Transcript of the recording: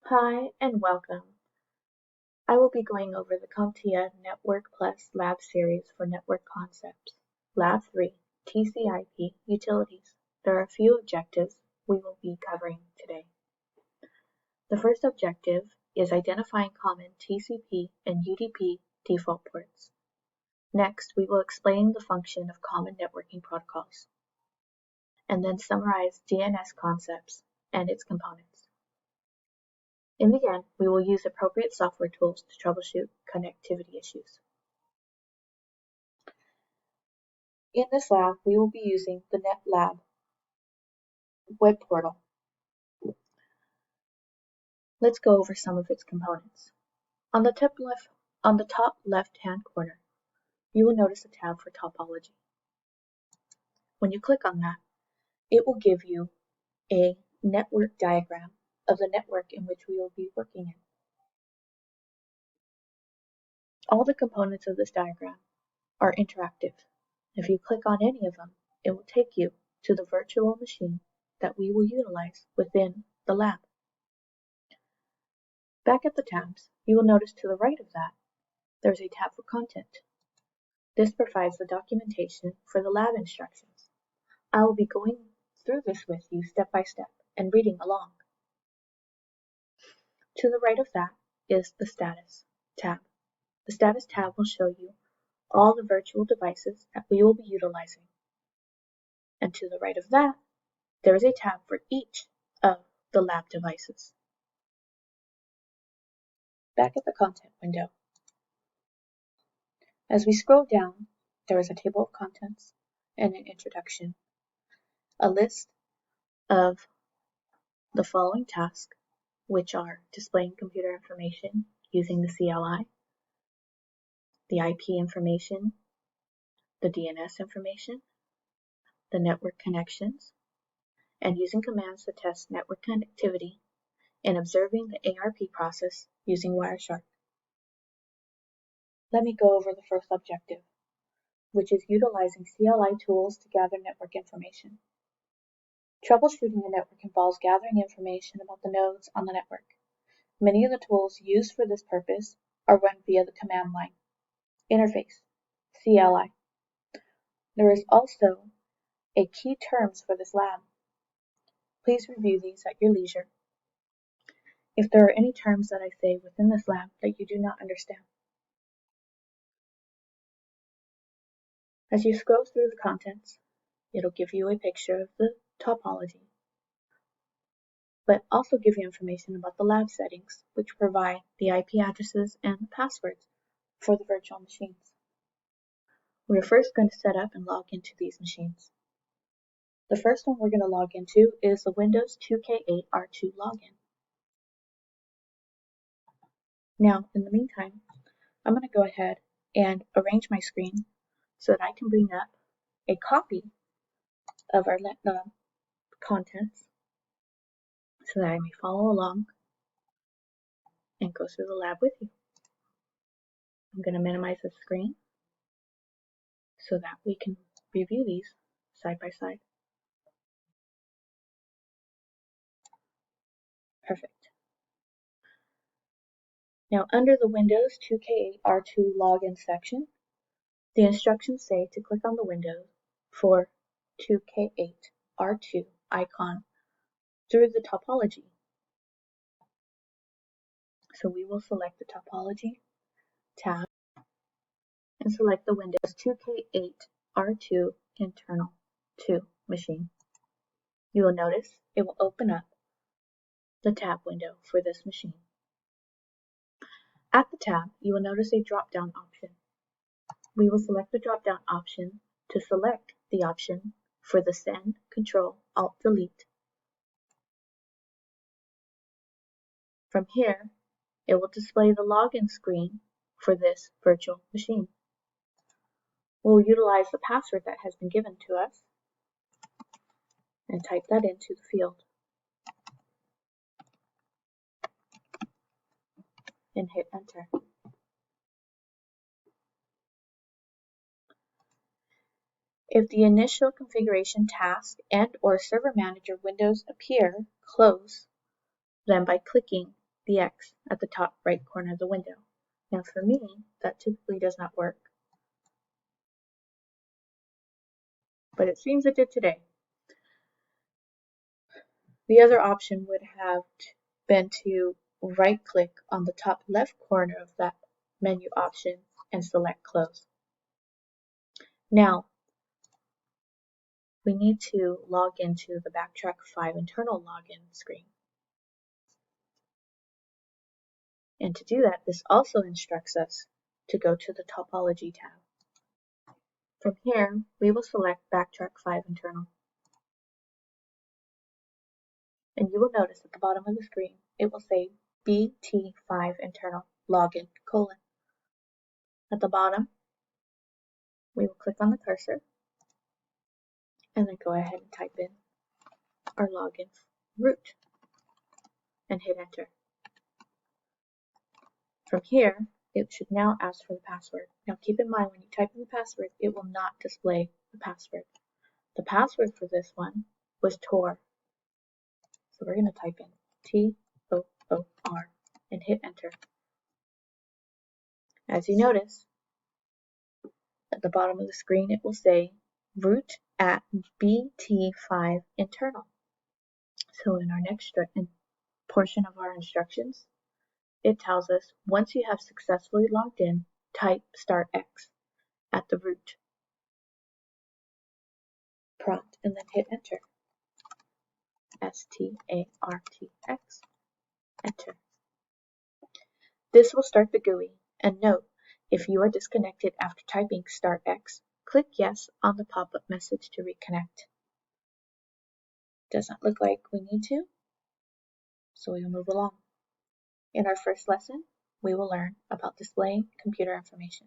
Hi and welcome. I will be going over the CompTIA Network+Lab series for Network Concepts, Lab 3, TCP Utilities. There are a few objectives we will be covering today. The first objective is identifying common TCP and UDP default ports. Next, we will explain the function of common networking protocols, and then summarize DNS concepts and its components. In the end, we will use appropriate software tools to troubleshoot connectivity issues. In this lab, we will be using the Net+Lab web portal. Let's go over some of its components. On the top left-hand corner, you will notice a tab for topology. When you click on that, it will give you a network diagram of the network in which we will be working in. All the components of this diagram are interactive. If you click on any of them, it will take you to the virtual machine that we will utilize within the lab. Back at the tabs, you will notice to the right of that, there's a tab for content. This provides the documentation for the lab instructions. I will be going through this with you step by step and reading along. To the right of that is the status tab. The status tab will show you all the virtual devices that we will be utilizing. And to the right of that, there is a tab for each of the lab devices. Back at the content window, as we scroll down, there is a table of contents and an introduction, a list of the following tasks, which are displaying computer information using the CLI, the IP information, the DNS information, the network connections, and using commands to test network connectivity and observing the ARP process using Wireshark. Let me go over the first objective, which is utilizing CLI tools to gather network information. Troubleshooting a network involves gathering information about the nodes on the network. Many of the tools used for this purpose are run via the command line interface, CLI. There is also a key terms for this lab. Please review these at your leisure. If there are any terms that I say within this lab that you do not understand. As you scroll through the contents, it'll give you a picture of the topology, but also give you information about the lab settings, which provide the IP addresses and the passwords for the virtual machines. We're first going to set up and log into these machines. The first one we're going to log into is the Windows 2K8R2 login. Now, in the meantime, I'm going to go ahead and arrange my screen so that I can bring up a copy of our Net+Lab contents so that I may follow along and go through the lab with you. I'm going to minimize the screen so that we can review these side by side. Perfect. Now, under the Windows 2K8R2 login section, the instructions say to click on the window for 2K8R2 icon through the topology. So we will select the topology tab and select the Windows 2K8R2 internal 2 machine. You will notice it will open up the tab window for this machine. At the tab, you will notice a drop-down option. We will select the drop-down option to select the option for the Send, Control, Alt, Delete. From here, it will display the login screen for this virtual machine. We'll utilize the password that has been given to us and type that into the field and hit enter. If the initial configuration task and/or server manager windows appear, close them by clicking the X at the top right corner of the window. Now for me, that typically does not work, but it seems it did today. The other option would have been to right-click on the top left corner of that menu option and select Close. Now, we need to log into the Backtrack 5 internal login screen. And to do that, this also instructs us to go to the Topology tab. From here, we will select Backtrack 5 internal. And you will notice at the bottom of the screen, it will say BT5 internal login : At the bottom, we will click on the cursor and then go ahead and type in our login root and hit enter. From here, it should now ask for the password. Now keep in mind, when you type in the password, it will not display the password. The password for this one was TOR. So we're going to type in TOOR and hit enter. As you notice, at the bottom of the screen, it will say root at BT5 internal. So in our next portion of our instructions, it tells us once you have successfully logged in, type *X at the root prompt and then hit enter. STARTX, enter. This will start the GUI, and note, if you are disconnected after typing *X, click yes on the pop-up message to reconnect. Doesn't look like we need to, so we will move along. In our first lesson, we will learn about displaying computer information.